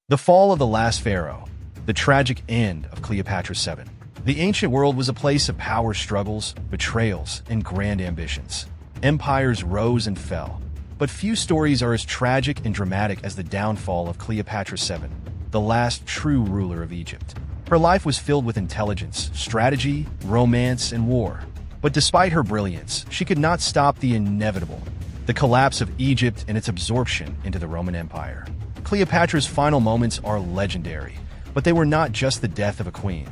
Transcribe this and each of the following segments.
The fall of the last pharaoh, the tragic end of Cleopatra VII. The ancient world was a place of power struggles, betrayals, and grand ambitions. Empires rose and fell, but few stories are as tragic and dramatic as the downfall of Cleopatra VII, the last true ruler of Egypt. Her life was filled with intelligence, strategy, romance, and war. But despite her brilliance, she could not stop the inevitable, the collapse of Egypt and its absorption into the Roman Empire. Cleopatra's final moments are legendary, but they were not just the death of a queen.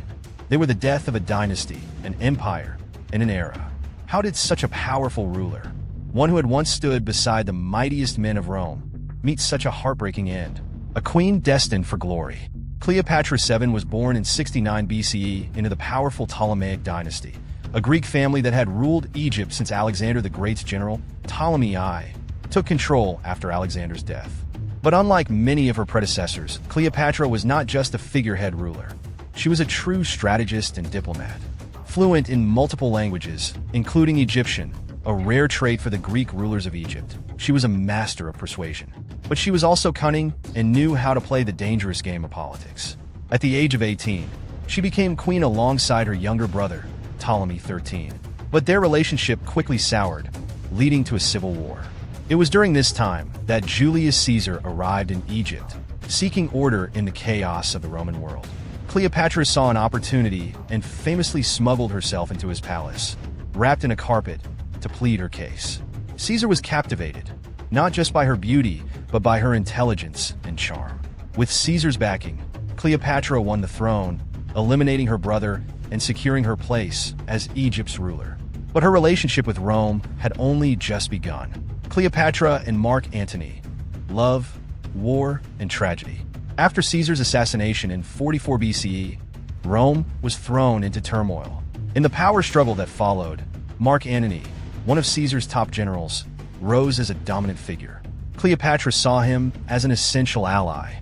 They were the death of a dynasty, an empire, and an era. How did such a powerful ruler, one who had once stood beside the mightiest men of Rome, meet such a heartbreaking end? A queen destined for glory. Cleopatra VII was born in 69 BCE into the powerful Ptolemaic dynasty, a Greek family that had ruled Egypt since Alexander the Great's general, Ptolemy I, took control after Alexander's death. But unlike many of her predecessors, Cleopatra was not just a figurehead ruler. She was a true strategist and diplomat. Fluent in multiple languages, including Egyptian, a rare trait for the Greek rulers of Egypt, she was a master of persuasion. But she was also cunning and knew how to play the dangerous game of politics. At the age of 18, she became queen alongside her younger brother, Ptolemy XIII. But their relationship quickly soured, leading to a civil war. It was during this time that Julius Caesar arrived in Egypt, seeking order in the chaos of the Roman world. Cleopatra saw an opportunity and famously smuggled herself into his palace, wrapped in a carpet, to plead her case. Caesar was captivated, not just by her beauty, but by her intelligence and charm. With Caesar's backing, Cleopatra won the throne, eliminating her brother and securing her place as Egypt's ruler. But her relationship with Rome had only just begun. Cleopatra and Mark Antony. Love, war, and tragedy. After Caesar's assassination in 44 BCE, Rome was thrown into turmoil. In the power struggle that followed, Mark Antony, one of Caesar's top generals, rose as a dominant figure. Cleopatra saw him as an essential ally,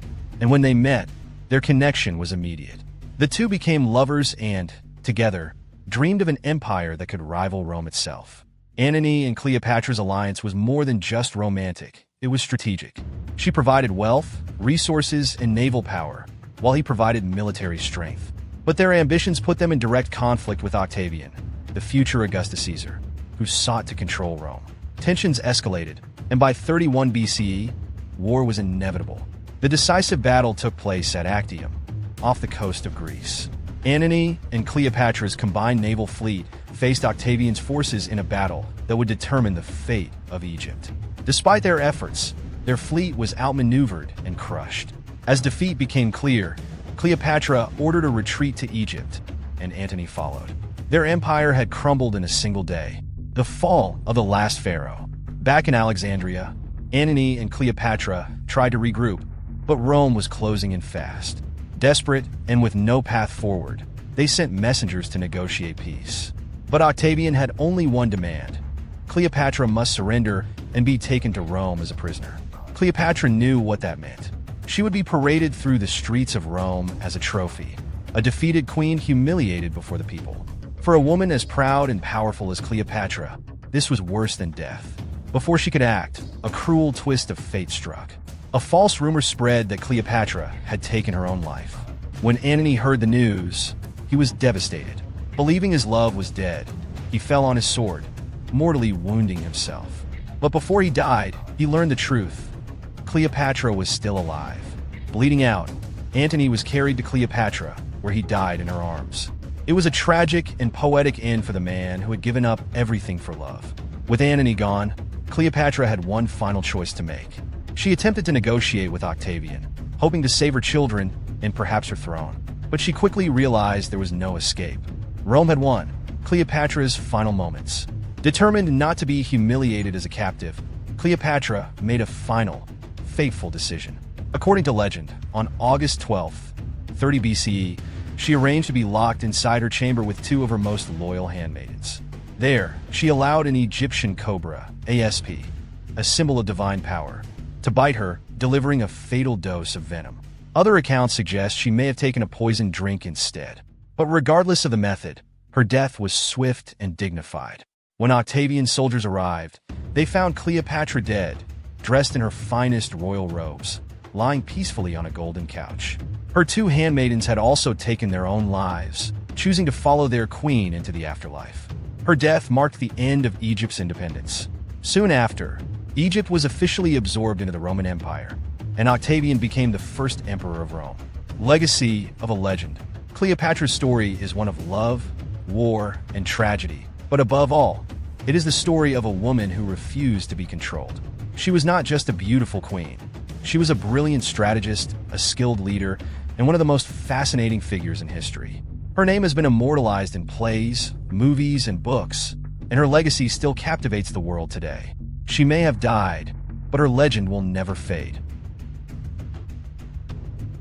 and when they met, their connection was immediate. The two became lovers and, together, dreamed of an empire that could rival Rome itself. Antony and Cleopatra's alliance was more than just romantic, it was strategic. She provided wealth, resources, and naval power, while he provided military strength. But their ambitions put them in direct conflict with Octavian, the future Augustus Caesar, who sought to control Rome. Tensions escalated, and by 31 BCE, war was inevitable. The decisive battle took place at Actium, off the coast of Greece. Antony and Cleopatra's combined naval fleet faced Octavian's forces in a battle that would determine the fate of Egypt. Despite their efforts, their fleet was outmaneuvered and crushed. As defeat became clear, Cleopatra ordered a retreat to Egypt, and Antony followed. Their empire had crumbled in a single day. The fall of the last pharaoh. Back in Alexandria, Antony and Cleopatra tried to regroup, but Rome was closing in fast. Desperate and with no path forward, they sent messengers to negotiate peace. But Octavian had only one demand. Cleopatra must surrender and be taken to Rome as a prisoner. Cleopatra knew what that meant. She would be paraded through the streets of Rome as a trophy, a defeated queen humiliated before the people. For a woman as proud and powerful as Cleopatra, this was worse than death. Before she could act, a cruel twist of fate struck. A false rumor spread that Cleopatra had taken her own life. When Antony heard the news, he was devastated. Believing his love was dead, he fell on his sword, mortally wounding himself. But before he died, he learned the truth. Cleopatra was still alive. Bleeding out, Antony was carried to Cleopatra, where he died in her arms. It was a tragic and poetic end for the man who had given up everything for love. With Antony gone, Cleopatra had one final choice to make. She attempted to negotiate with Octavian, hoping to save her children and perhaps her throne. But she quickly realized there was no escape. Rome had won, Cleopatra's final moments. Determined not to be humiliated as a captive, Cleopatra made a final, fateful decision. According to legend, on August 12th, 30 BCE, she arranged to be locked inside her chamber with two of her most loyal handmaidens. There, she allowed an Egyptian cobra, ASP, a symbol of divine power, to bite her, delivering a fatal dose of venom. Other accounts suggest she may have taken a poisoned drink instead. But regardless of the method, her death was swift and dignified. When Octavian's soldiers arrived, they found Cleopatra dead, dressed in her finest royal robes. lying peacefully on a golden couch. Her two handmaidens had also taken their own lives, choosing to follow their queen into the afterlife. Her death marked the end of Egypt's independence. Soon after, Egypt was officially absorbed into the Roman Empire, and Octavian became the first emperor of Rome. Legacy of a legend. Cleopatra's story is one of love, war, and tragedy, but above all, it is the story of a woman who refused to be controlled. She was not just a beautiful queen. She was a brilliant strategist, a skilled leader, and one of the most fascinating figures in history. Her name has been immortalized in plays, movies, and books, and her legacy still captivates the world today. She may have died, but her legend will never fade.